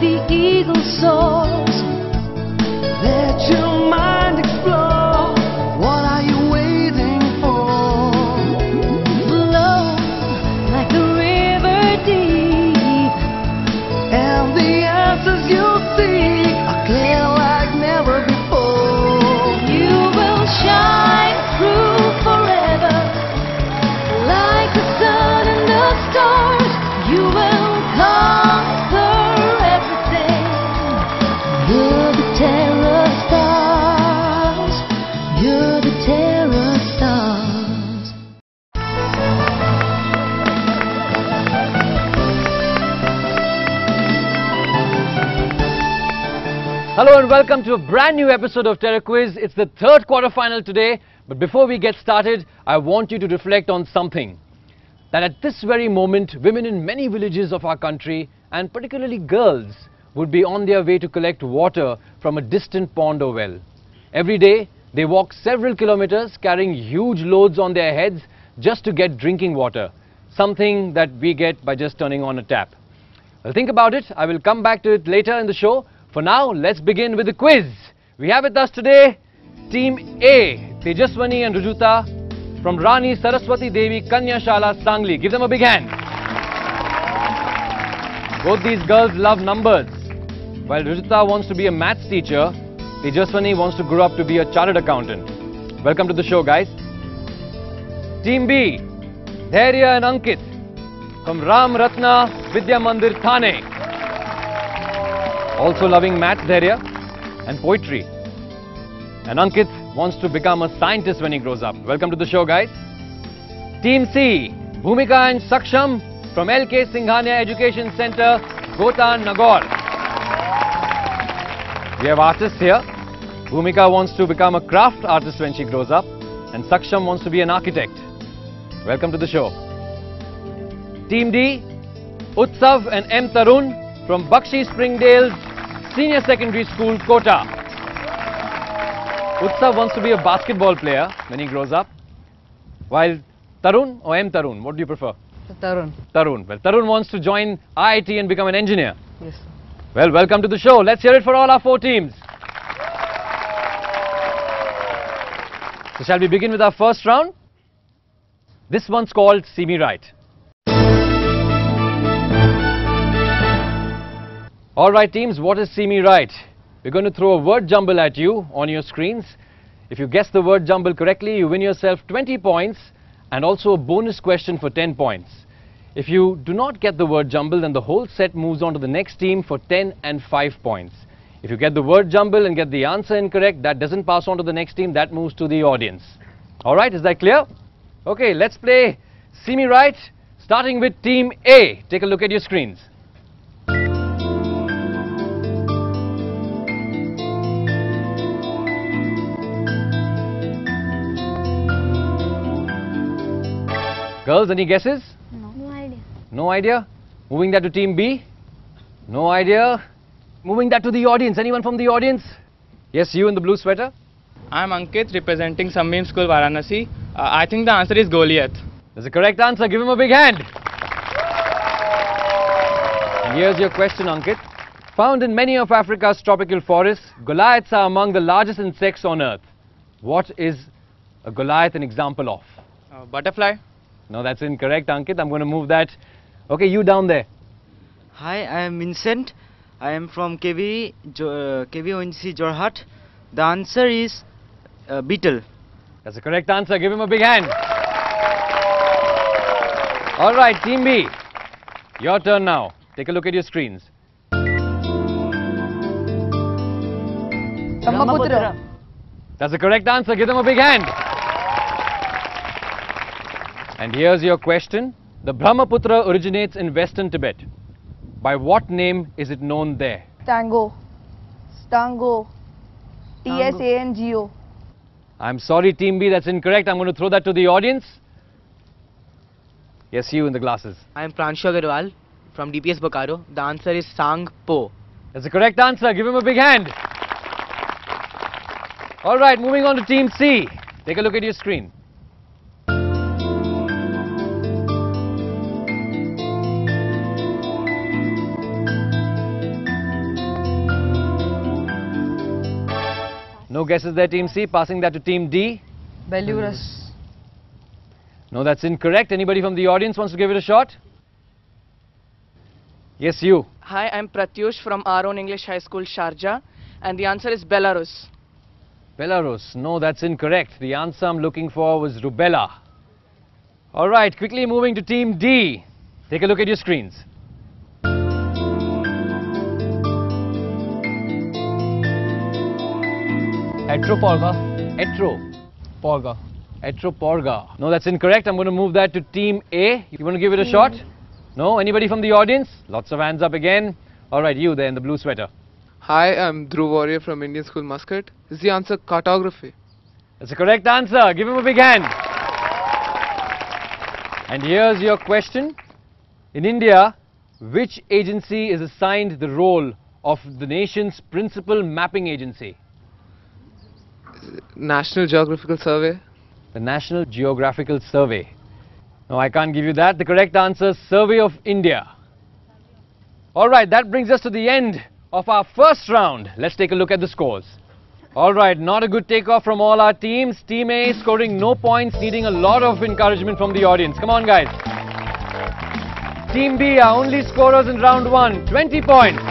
the eagle soars. Let your mind explore. What are you waiting for? Flow like a river deep, And the answers you seek are clear like never before. you will shine through forever. Like the sun and the stars, you will conquer everything. You're the terror stars. You're the terror stars. Hello and welcome to a brand new episode of Terraquiz. It's the third quarterfinal today, but before we get started, I want you to reflect on something. That at this very moment, women in many villages of our country, and particularly girls, would be on their way to collect water from a distant pond or well. Every day, they walk several kilometers carrying huge loads on their heads just to get drinking water, something that we get by just turning on a tap. Well, think about it. I will come back to it later in the show. For now, let's begin with the quiz. We have with us today Team A, Tejaswani and Rujuta from Rani Saraswati Devi Kanya Shala Sangli. Give them a big hand. Both these girls love numbers. While Rujuta wants to be a maths teacher, Tejaswani wants to grow up to be a chartered accountant. Welcome to the show, guys. Team B, Dhairya and Ankit from Ram Ratna Vidya Mandir Thane. Also loving maths, Dhairya, and poetry. And Ankit wants to become a scientist when he grows up. Welcome to the show, guys. Team C, Bhumika and Saksham from LK Singhania Education Center, Gotan, Nagaur. We have artists here. Bhumika wants to become a craft artist when she grows up, and Saksham wants to be an architect. Welcome to the show. Team D, Utsav and M. Tarun from Bakshi Springdale's Senior Secondary School, Kota. Utsav wants to be a basketball player when he grows up, while Tarun or M. Tarun, what do you prefer? Tarun. Tarun. Well, Tarun wants to join IIT and become an engineer. Yes. Well, welcome to the show. Let's hear it for all our four teams. So shall we begin with our first round? This one's called See Me Right. Alright teams, what is See Me Right? We're going to throw a word jumble at you on your screens. If you guess the word jumble correctly, you win yourself 20 points and also a bonus question for 10 points. If you do not get the word jumble, then the whole set moves on to the next team for 10 and 5 points. If you get the word jumble and get the answer incorrect, that doesn't pass on to the next team, that moves to the audience. Alright, is that clear? Okay, let's play See Me Right, starting with Team A. Take a look at your screens. Girls, any guesses? No idea. No idea? Moving that to Team B? No idea? Moving that to the audience. Anyone from the audience? Yes, you in the blue sweater? I'm Ankit representing Samim School Varanasi. I think the answer is Goliath. That's the correct answer. Give him a big hand. And here's your question, Ankit. Found in many of Africa's tropical forests, Goliaths are among the largest insects on earth. What is a Goliath an example of? Butterfly. No, that's incorrect, Ankit. I'm going to move that. Okay, you down there. Hi, I am Vincent. I am from KV ONC Jorhat. The answer is beetle. That's the correct answer. Give him a big hand. All right, Team B. Your turn now. Take a look at your screens. Brahmaputra. That's the correct answer. Give them a big hand. And here's your question. The Brahmaputra originates in western Tibet. By what name is it known there? Tango. Stango. TSANGO. I'm sorry, Team B, that's incorrect. I'm going to throw that to the audience. Yes, you in the glasses. I am Pranshu Agarwal from DPS Bokaro. The answer is Sang Po. That's the correct answer. Give him a big hand. All right, moving on to Team C. Take a look at your screen. No guesses there, Team C. Passing that to Team D. Belarus. No, that's incorrect. Anybody from the audience wants to give it a shot? Yes, you. Hi, I'm Pratyush from our own English High School, Sharjah, and the answer is Belarus. Belarus. No, that's incorrect. The answer I'm looking for was rubella. All right, quickly moving to Team D. Take a look at your screens. Etroporga. Etro. Etroporga. No, that's incorrect. I'm going to move that to Team A. You want to give it a shot? No? Anybody from the audience? Lots of hands up again. All right, you there in the blue sweater. Hi, I'm Dhruv Warrior from Indian School Muscat. Is the answer cartography? That's a correct answer. Give him a big hand. And here's your question. In India, which agency is assigned the role of the nation's principal mapping agency? National Geographical Survey? The National Geographical Survey. No, I can't give you that. The correct answer is Survey of India. All right, that brings us to the end of our first round. Let's take a look at the scores. All right, not a good takeoff from all our teams. Team A scoring no points, needing a lot of encouragement from the audience. Come on, guys. Team B, our only scorers in round 1, 20 points.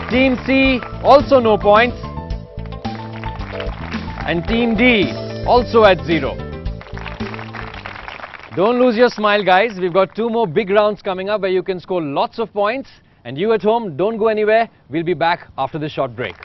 Team C, also no points. And Team D, also at 0. Don't lose your smile, guys. We've got 2 more big rounds coming up where you can score lots of points. And you at home, don't go anywhere. We'll be back after this short break.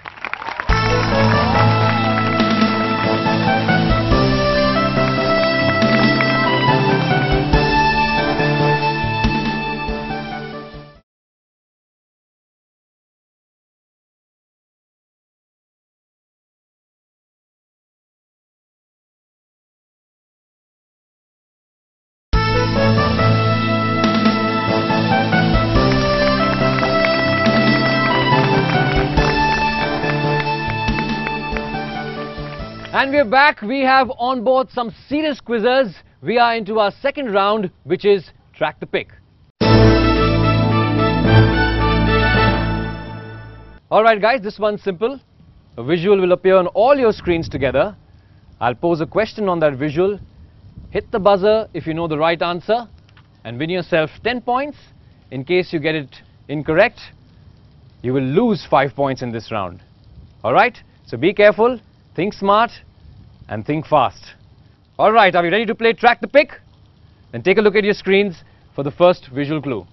And we're back. We have on board some serious quizzers. We are into our second round, which is Track the Pick. Alright guys, this one's simple. A visual will appear on all your screens together. I'll pose a question on that visual. Hit the buzzer if you know the right answer and win yourself 10 points. In case you get it incorrect, you will lose 5 points in this round. Alright, so be careful. Think smart and think fast. Alright, are we ready to play Track the Pick? Then take a look at your screens for the first visual clue.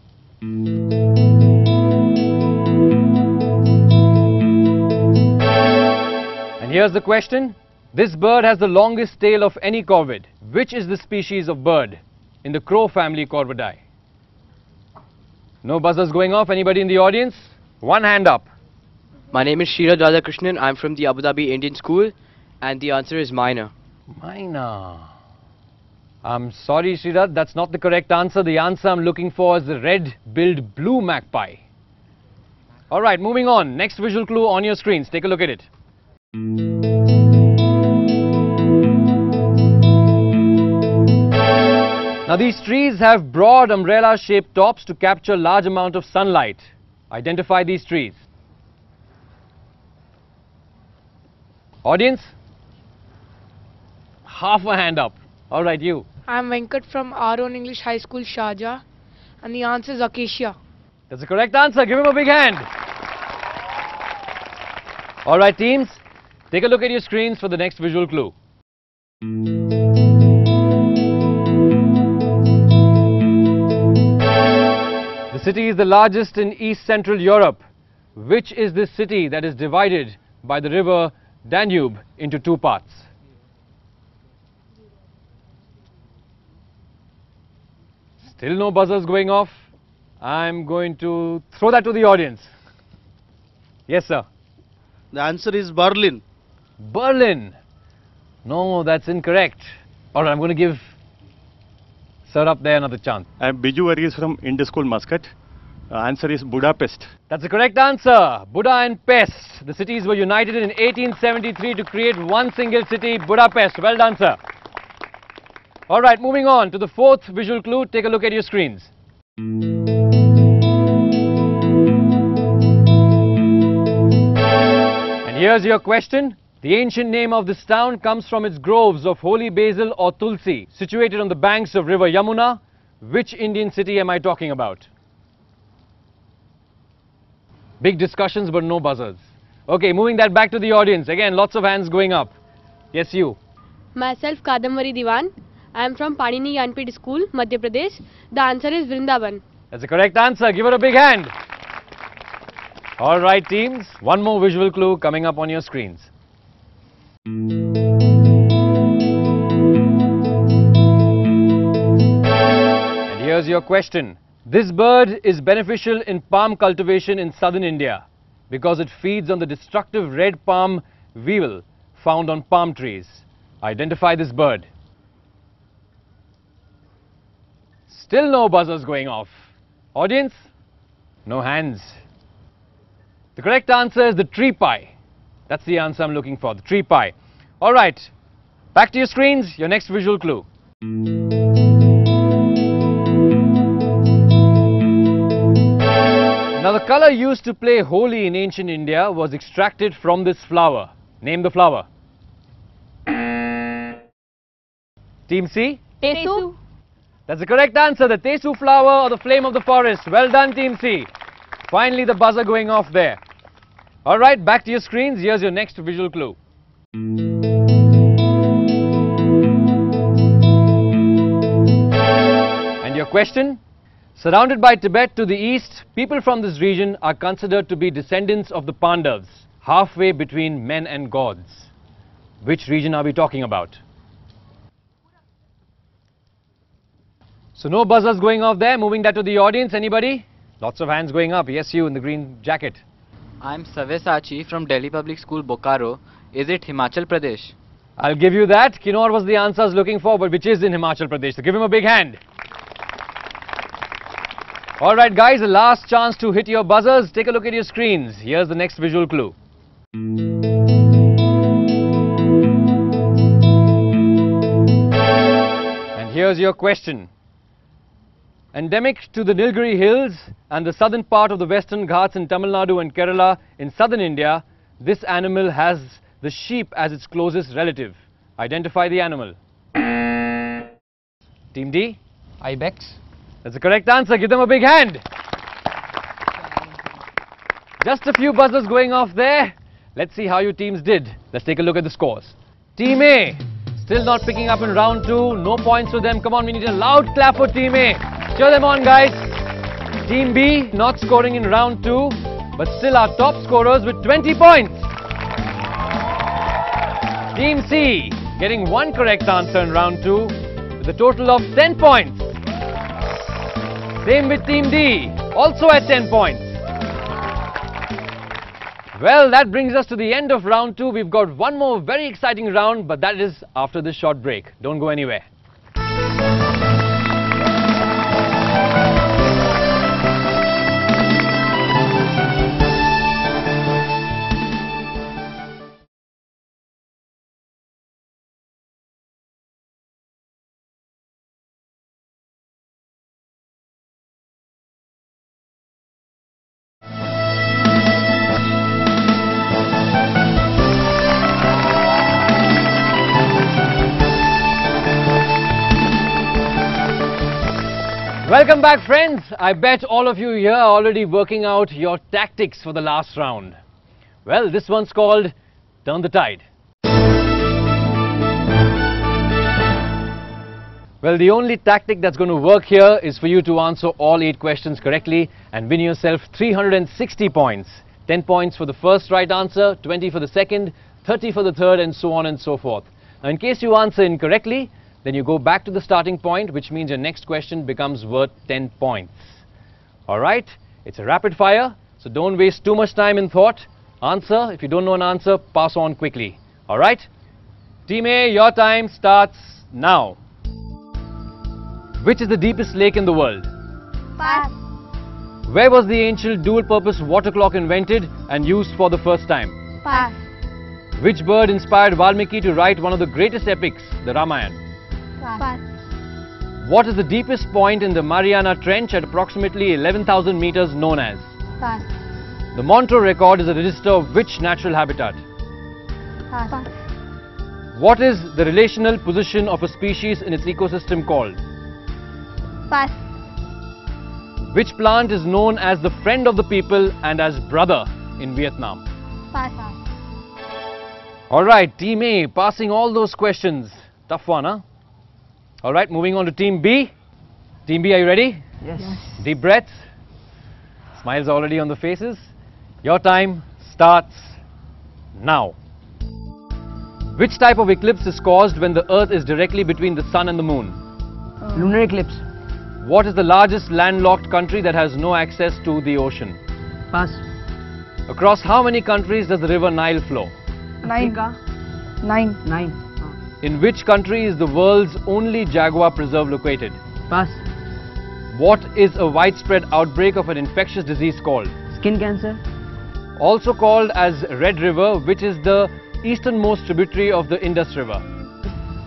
And here's the question. This bird has the longest tail of any corvid. Which is the species of bird in the crow family Corvidae? No buzzers going off. Anybody in the audience? One hand up. My name is Sriraj Radhakrishnan. I'm from the Abu Dhabi Indian School, and the answer is Myna. Myna. I'm sorry, Sriraj, that's not the correct answer. The answer I'm looking for is the red-billed blue magpie. Alright, moving on. Next visual clue on your screens. Take a look at it. Now these trees have broad umbrella-shaped tops to capture large amount of sunlight. Identify these trees. Audience? Half a hand up. Alright, you. I'm Venkat from our own English High School, Sharjah, and the answer is acacia. That's the correct answer. Give him a big hand. Alright, teams. Take a look at your screens for the next visual clue. The city is the largest in East Central Europe. Which is this city that is divided by the river Danube into 2 parts? Still no buzzers going off. I'm going to throw that to the audience. Yes, sir. The answer is Berlin. Berlin. No, that's incorrect. Alright, I'm going to give sir up there another chance. I'm Biju Varghese from Indian School Muscat. Answer is Budapest. That's the correct answer. Buda and Pest. The cities were united in 1873 to create one single city, Budapest. Well done, sir. Alright, moving on to the fourth visual clue. Take a look at your screens. Here's your question. The ancient name of this town comes from its groves of holy basil or tulsi, situated on the banks of river Yamuna. Which Indian city am I talking about? Big discussions but no buzzers. Okay, moving that back to the audience. Again, lots of hands going up. Yes, you. Myself, Kadamvari Diwan. I am from Panini Yanpid School, Madhya Pradesh. The answer is Vrindavan. That's the correct answer. Give it a big hand. All right, teams. One more visual clue coming up on your screens. And here's your question. This bird is beneficial in palm cultivation in southern India because it feeds on the destructive red palm weevil found on palm trees. Identify this bird. Still no buzzers going off. Audience? No hands. The correct answer is the tree pie. That's the answer I'm looking for, the tree pie. All right, back to your screens, your next visual clue. Now the color used to play Holi in ancient India was extracted from this flower. Name the flower. Team C? Tesu. That's the correct answer, the Tesu flower or the flame of the forest. Well done, Team C. Finally the buzzer going off there. Alright, back to your screens, here's your next visual clue. And your question? Surrounded by Tibet to the east, people from this region are considered to be descendants of the Pandavas, halfway between men and gods. Which region are we talking about? So no buzzers going off there, moving that to the audience. Anybody? Lots of hands going up. Yes, you in the green jacket. I'm Savesachi from Delhi Public School, Bokaro. Is it Himachal Pradesh? I'll give you that. Kinnaur was the answer I was looking for, but which is in Himachal Pradesh. So give him a big hand. Alright guys, the last chance to hit your buzzers. Take a look at your screens. Here's the next visual clue. And here's your question. Endemic to the Nilgiri Hills and the southern part of the Western Ghats in Tamil Nadu and Kerala in southern India, this animal has the sheep as its closest relative. Identify the animal. Team D? Ibex. That's the correct answer. Give them a big hand. Just a few buzzers going off there. Let's see how your teams did. Let's take a look at the scores. Team A, still not picking up in round 2. No points for them. Come on, we need a loud clap for Team A. Cheer them on, guys. Team B, not scoring in round 2, but still our top scorers with 20 points. Team C, getting one correct answer in round 2, with a total of 10 points. Same with Team D, also at 10 points. Well, that brings us to the end of round 2. We've got one more very exciting round, but that is after this short break. Don't go anywhere. Welcome back, friends. I bet all of you here are already working out your tactics for the last round. Well, this one's called Turn the Tide. Well, the only tactic that's going to work here is for you to answer all 8 questions correctly and win yourself 360 points. 10 points for the first right answer, 20 for the second, 30 for the third, and so on and so forth. Now, in case you answer incorrectly, then you go back to the starting point, which means your next question becomes worth 10 points. Alright, it's a rapid fire, so don't waste too much time in thought. Answer, if you don't know an answer, pass on quickly. Alright? Team A, your time starts now. Which is the deepest lake in the world? Pass. Where was the ancient dual-purpose water clock invented and used for the first time? Pass. Which bird inspired Valmiki to write one of the greatest epics, the Ramayana? Pass. What is the deepest point in the Mariana Trench at approximately 11,000 meters known as? Pass. The Montreux record is a register of which natural habitat? Pass. What is the relational position of a species in its ecosystem called? Pass. Which plant is known as the friend of the people and as brother in Vietnam? Pass. Alright, Team A passing all those questions. Tough one, huh? Alright, moving on to Team B. Team B, are you ready? Yes. Deep breaths. Smiles already on the faces. Your time starts now. Which type of eclipse is caused when the Earth is directly between the Sun and the Moon? Lunar eclipse. What is the largest landlocked country that has no access to the ocean? Pass. Across how many countries does the river Nile flow? 9. 9. In which country is the world's only jaguar preserve located? Pass. What is a widespread outbreak of an infectious disease called? Skin cancer. Also called as Red River, which is the easternmost tributary of the Indus River?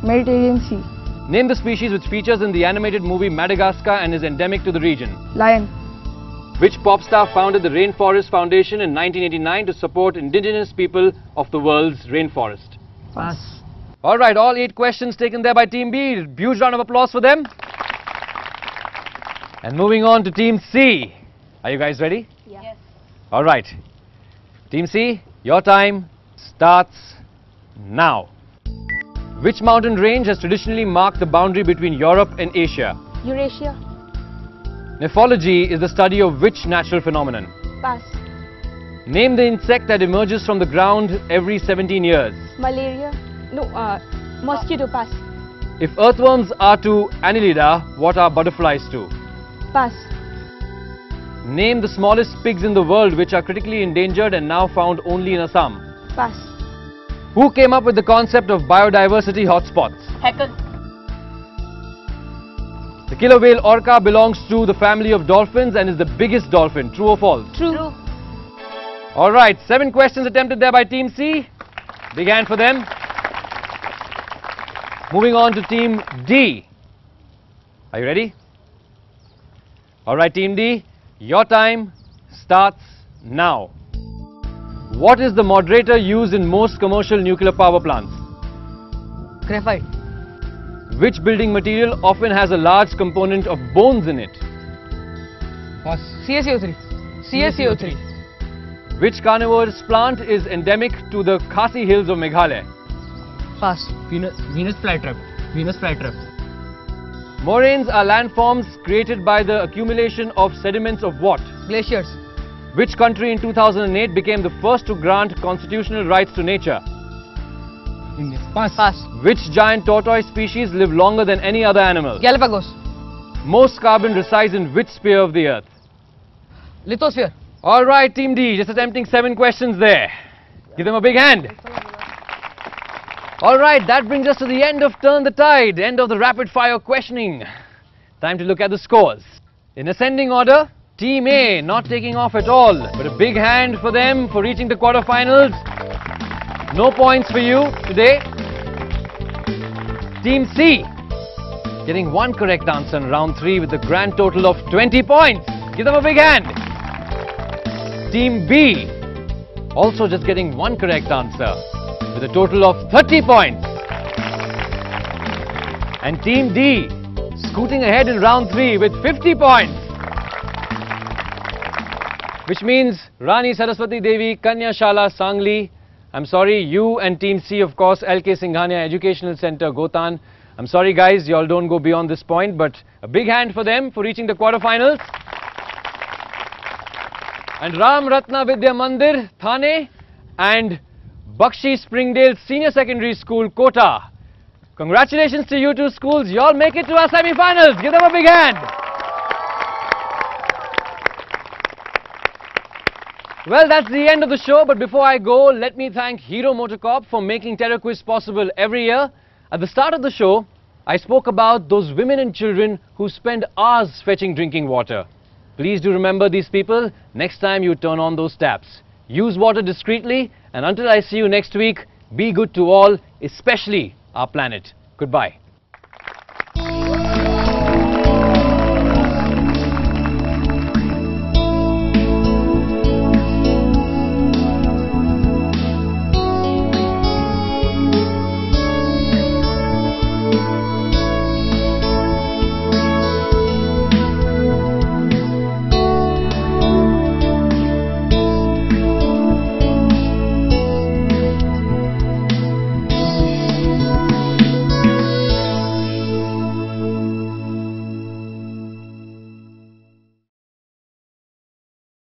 Mediterranean Sea. Name the species which features in the animated movie Madagascar and is endemic to the region. Lion. Which pop star founded the Rainforest Foundation in 1989 to support indigenous people of the world's rainforest? Pass. Alright, all 8 questions taken there by Team B. Huge round of applause for them. And moving on to Team C. Are you guys ready? Yes. Alright. Team C, your time starts now. Which mountain range has traditionally marked the boundary between Europe and Asia? Eurasia. Nephology is the study of which natural phenomenon? Pass. Name the insect that emerges from the ground every 17 years. Malaria. No, mosquito. Pass. If earthworms are to Annelida, what are butterflies to? Pass. Name the smallest pigs in the world which are critically endangered and now found only in Assam. Pass. Who came up with the concept of biodiversity hotspots? Hackle. The killer whale orca belongs to the family of dolphins and is the biggest dolphin. True or false? True. Alright, 7 questions attempted there by Team C. Big hand for them. Moving on to Team D. Are you ready? Alright, Team D, your time starts now. What is the moderator used in most commercial nuclear power plants? Graphite. Which building material often has a large component of bones in it? Pass. CaCO3. Which carnivorous plant is endemic to the Khasi Hills of Meghalaya? Pass. Venus flytrap. Moraines are landforms created by the accumulation of sediments of what? Glaciers. Which country in 2008 became the first to grant constitutional rights to nature? India. Pass. Which giant tortoise species live longer than any other animal? Galapagos. Most carbon resides in which sphere of the earth? Lithosphere. Alright, Team D, just attempting 7 questions there. Give them a big hand. Alright, that brings us to the end of Turn the Tide, end of the rapid fire questioning. Time to look at the scores. In ascending order, Team A not taking off at all, but a big hand for them for reaching the quarterfinals. No points for you today. Team C getting 1 correct answer in round 3 with a grand total of 20 points. Give them a big hand. Team B also just getting 1 correct answer with a total of 30 points. And Team D scooting ahead in round 3 with 50 points. Which means Rani Saraswati Devi, Kanya Shala, Sangli. I'm sorry, you and Team C, of course, LK Singhania Educational Center, Gotan. I'm sorry guys, you all don't go beyond this point, but a big hand for them for reaching the quarterfinals. And Ram Ratna Vidya Mandir, Thane, and Bakshi Springdale Senior Secondary School, Kota. Congratulations to you two schools, you all make it to our semi-finals. Give them a big hand. Well, that's the end of the show, but before I go, let me thank Hero Motorcorp for making Terraquiz possible every year. At the start of the show, I spoke about those women and children who spend hours fetching drinking water. Please do remember these people next time you turn on those taps. Use water discreetly, and until I see you next week, be good to all, especially our planet. Goodbye.